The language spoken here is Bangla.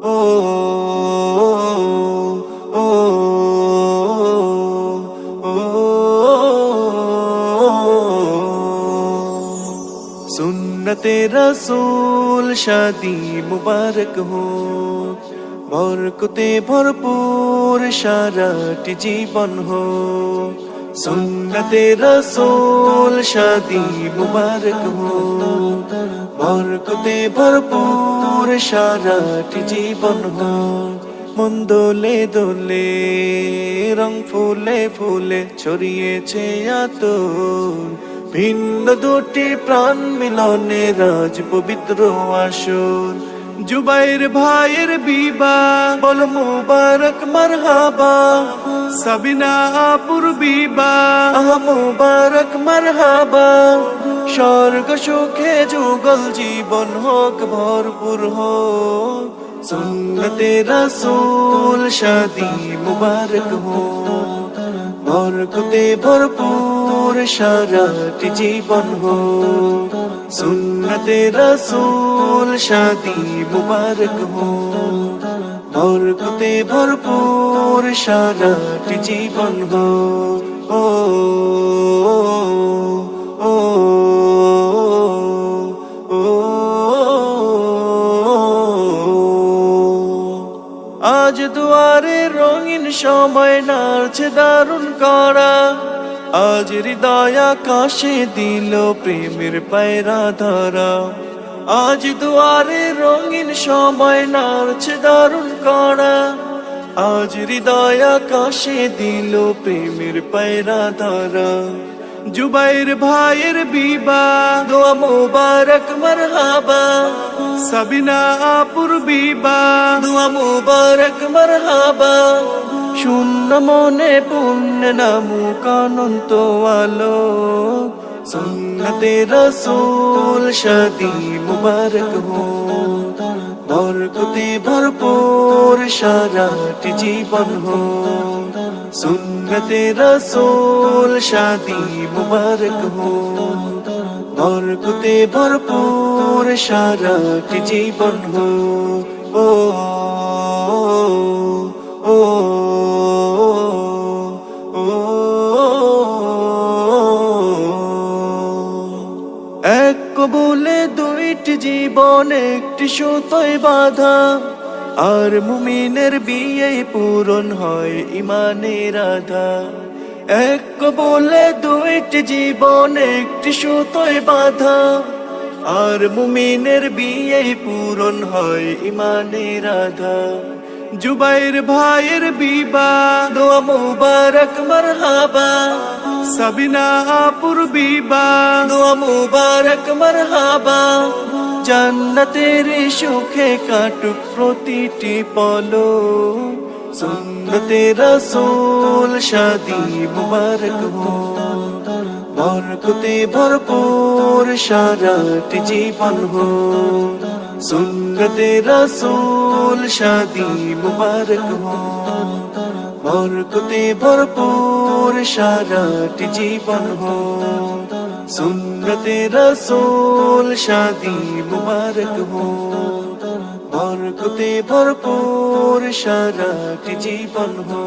ও ও सुन्नते रसूल शादी मुबारक हो बरकते भरपूर साराटी जीवन हो सुन्नते रसूल शादी मुबारक हो बरकते भरपूर साराटी जीवन हो मन दोले दोले रंग फुले फुले ছড়িয়েছে আতর ভিন্ন দুটি প্রাণ মিলনে রাজ পবিত্র আসর জুবাইর ভাইয়ের বিবাহ বল মুবারক মারহাবা সাবিনা আপুর বিবাহ মুবারক মারহাবা স্বর্গ সুখে যুগল জীবন হোক ভরপুর হোক সুন্নতে রাসূল শাদি মুবারক हो बरकते भरपूर साराटी जीवन हो सुन्नते रसूल शादी मुबारक हो बरकते भरपूर साराटी जीवन हो ओ ओ আজ দুয়ারে রঙিন সময় নাড়ছে দারুণ করা আজ হৃদয় আকাশে দিল প্রেমের পায়রা ধরা আজ দুয়ারে রঙিন সময় নাড়ছে দারুণ করা আজ হৃদয় আকাশে দিল প্রেমের পায়রা ধরা জুবাইর ভাইয়ের বিবাহ দোয়া মুবারক মারহাবা সাবিনা আপুর বিবাহ দোয়া মুবারক মারহাবা শূন্য মনে পুণ্য নামুক অনন্ত আলো সুন্নতে রাসূল শাদি মুবারক हो बरकते भरपूर साराटी जीवन हो सुन्नते रसूल शादी मुबारक हो बरकते भरपूर साराटी जीवन हो ओ ओ এক কবুলে দুইটি জীবন একটি সুতোয় বাঁধা আর মুমিনের বিয়ে পূরণ হয় ইমানের আধা এক কবুলে দুইটি জীবন একটি সুতোয় বাঁধা আর মুমিনের বিয়ে পূরণ হয় ইমানের আধা জুবাইর ভাইয়ের বিবাহ দোয়া মুবারক মারহাবা সাবিনা আপুর বিবাহ দোয়া মুবারক মারহাবা জান্নাতের সুখে কাটুক প্রতিটি পলক সুন্নতে রাসূল শাদি মুবারক हो बरकते भरपूर साराटी जीवन हो सुन्नते रसूल शादी मुबारक हो बरकते भरपूर साराटी जीवन हो सुन्नते रसूल शादी मुबारक हो बरकते भरपूर साराटी जीवन हो।